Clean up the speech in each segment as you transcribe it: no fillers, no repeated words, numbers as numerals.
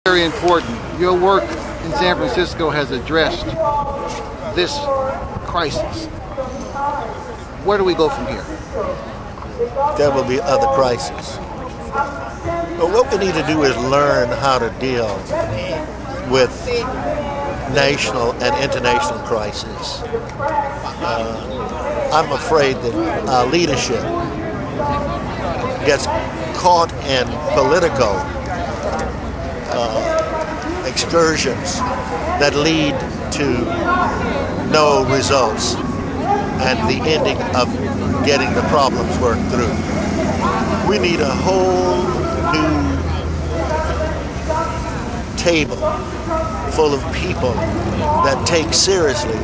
Very important. Your work in San Francisco has addressed this crisis. Where do we go from here? There will be other crises. But what we need to do is learn how to deal with national and international crises. I'm afraid that our leadership gets caught in political excursions that lead to no results and the ending of getting the problems worked through. We need a whole new table full of people that take seriously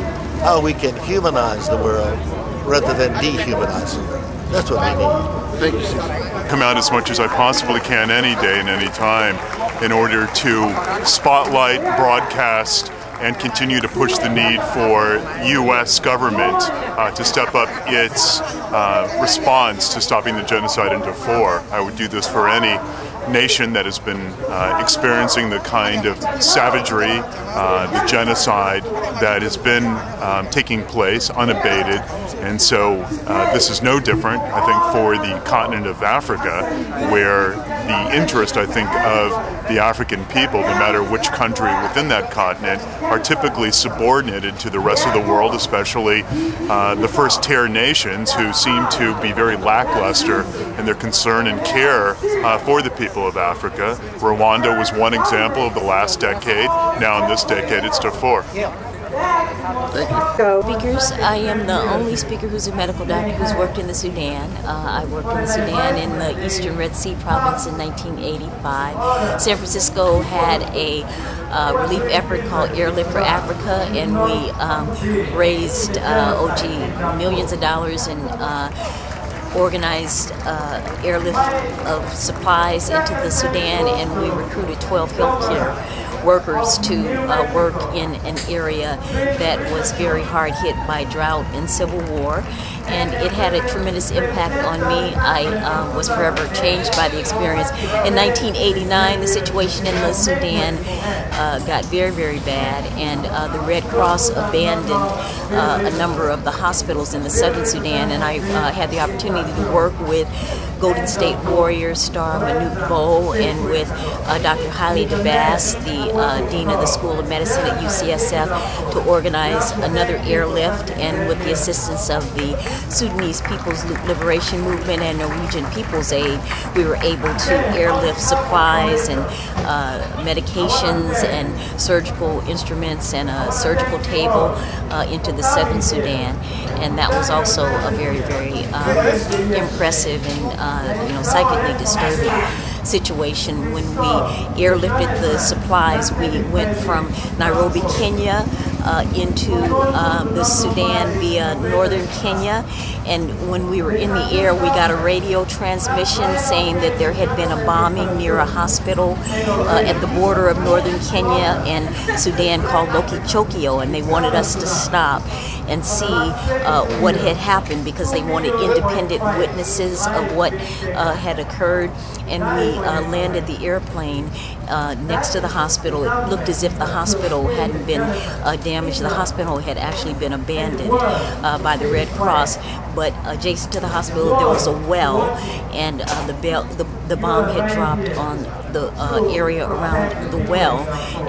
how we can humanize the world rather than dehumanize the world. That's what we need. Thank you, Susan. Come out as much as I possibly can any day and any time in order to spotlight, broadcast, and continue to push the need for U.S. government to step up its response to stopping the genocide in Darfur. I would do this for any nation that has been experiencing the kind of savagery, the genocide that has been taking place unabated. And so this is no different, I think, for the continent of Africa, where the interest, I think, of the African people, no matter which country within that continent, are typically subordinated to the rest of the world, especially the first-tier nations who seem to be very lackluster in their concern and care for the people of Africa. Rwanda was one example of the last decade. Now in this decade, it's Darfur. Thank you. Speakers, I am the only speaker who's a medical doctor who's worked in the Sudan. I worked in the Sudan in the Eastern Red Sea province in 1985. San Francisco had a relief effort called Airlift for Africa, and we raised millions of dollars and organized airlift of supplies into the Sudan, and we recruited 12 healthcare workers to work in an area that was very hard hit by drought and civil war, and it had a tremendous impact on me. I was forever changed by the experience. In 1989, the situation in the Sudan got very, very bad, and the Red Cross abandoned a number of the hospitals in the southern Sudan, and I had the opportunity to work with Golden State Warrior star Manute Bol and with Dr. Haile Debas, the Dean of the School of Medicine at UCSF, to organize another airlift, and with the assistance of the Sudanese People's Liberation Movement and Norwegian People's Aid, we were able to airlift supplies and medications and surgical instruments and a surgical table into the southern Sudan. And that was also a very, very impressive and psychically disturbing situation. When we airlifted the supplies, we went from Nairobi, Kenya, into the Sudan via northern Kenya, and when we were in the air, we got a radio transmission saying that there had been a bombing near a hospital at the border of northern Kenya and Sudan called Lokichokio, and they wanted us to stop and see what had happened because they wanted independent witnesses of what had occurred. And we landed the airplane next to the hospital. It looked as if the hospital hadn't been damaged. The hospital had actually been abandoned by the Red Cross, but adjacent to the hospital there was a well, and the bomb had dropped on the area around the well,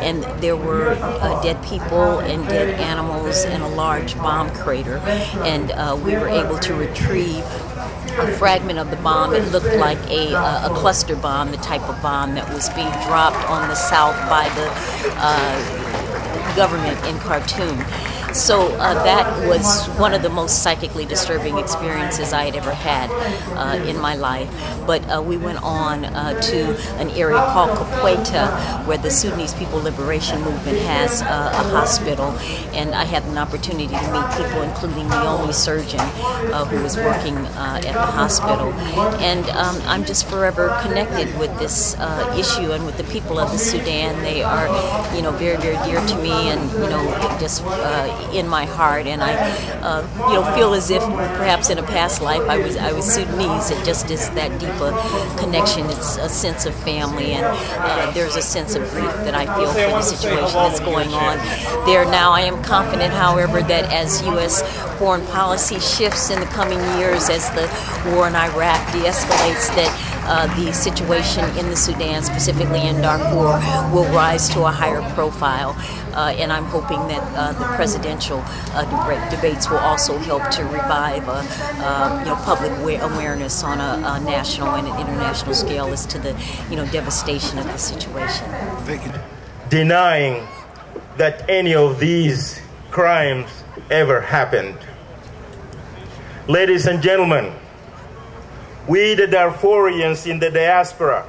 and there were dead people and dead animals and a large bomb crater, and we were able to retrieve a fragment of the bomb. It looked like a cluster bomb, the type of bomb that was being dropped on the south by the government in Khartoum. So that was one of the most psychically disturbing experiences I had ever had in my life. But we went on to an area called Kakweta, where the Sudanese People Liberation Movement has a hospital, and I had an opportunity to meet people, including the only surgeon who was working at the hospital. And I'm just forever connected with this issue and with the people of the Sudan. They are, very, very dear to me, and just in my heart, and I feel as if perhaps in a past life I was Sudanese. It just is that deep a connection. It's a sense of family, and there's a sense of grief that I feel for the situation that's going on there now. I am confident, however, that as U.S. foreign policy shifts in the coming years, as the war in Iraq de-escalates, that the situation in the Sudan, specifically in Darfur, will rise to a higher profile. And I'm hoping that the presidential debates will also help to revive public awareness on a national and an international scale as to the devastation of the situation. Denying that any of these crimes ever happened. Ladies and gentlemen, we the Darfurians in the diaspora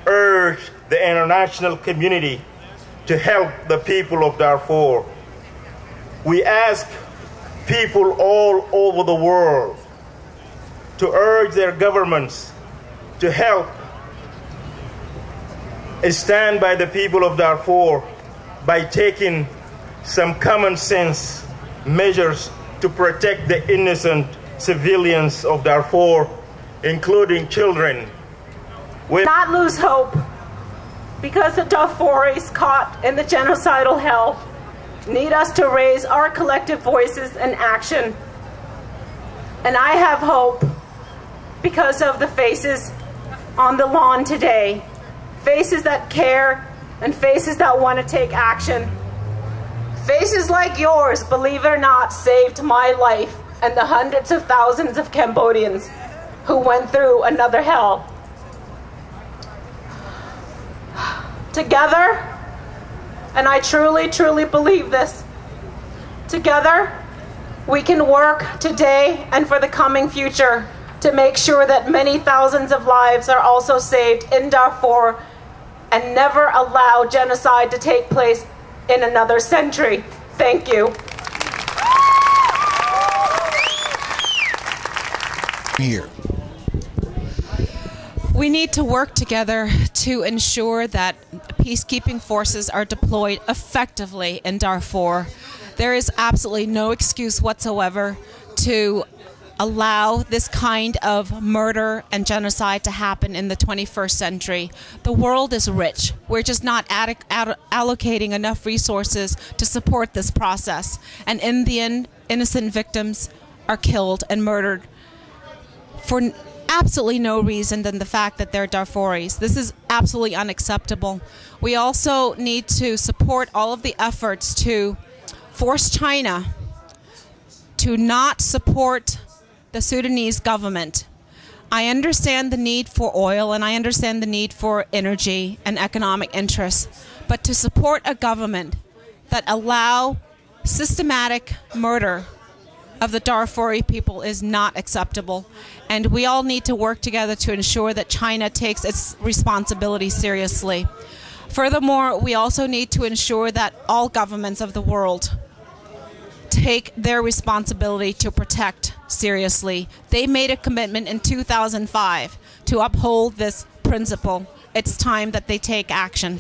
urge the international community to help the people of Darfur. We ask people all over the world to urge their governments to help stand by the people of Darfur by taking some common sense measures to protect the innocent civilians of Darfur, including children. We not lose hope, because the Darfuris caught in the genocidal hell need us to raise our collective voices in action. And I have hope because of the faces on the lawn today, faces that care and faces that want to take action. Faces like yours, believe it or not, saved my life and the hundreds of thousands of Cambodians who went through another hell. Together, and I truly, truly believe this, together we can work today and for the coming future to make sure that many thousands of lives are also saved in Darfur and never allow genocide to take place in another century. Thank you. Here. We need to work together to ensure that peacekeeping forces are deployed effectively in Darfur. There is absolutely no excuse whatsoever to allow this kind of murder and genocide to happen in the 21st century. The world is rich. We're just not allocating enough resources to support this process. And in the end, innocent victims are killed and murdered for absolutely no reason than the fact that they're Darfuris. This is absolutely unacceptable. We also need to support all of the efforts to force China to not support the Sudanese government. I understand the need for oil and I understand the need for energy and economic interests, but to support a government that allow systematic murder of the Darfare people is not acceptable, and we all need to work together to ensure that China takes its responsibility seriously. Furthermore, we also need to ensure that all governments of the world take their responsibility to protect seriously. They made a commitment in 2005 to uphold this principle. It's time that they take action.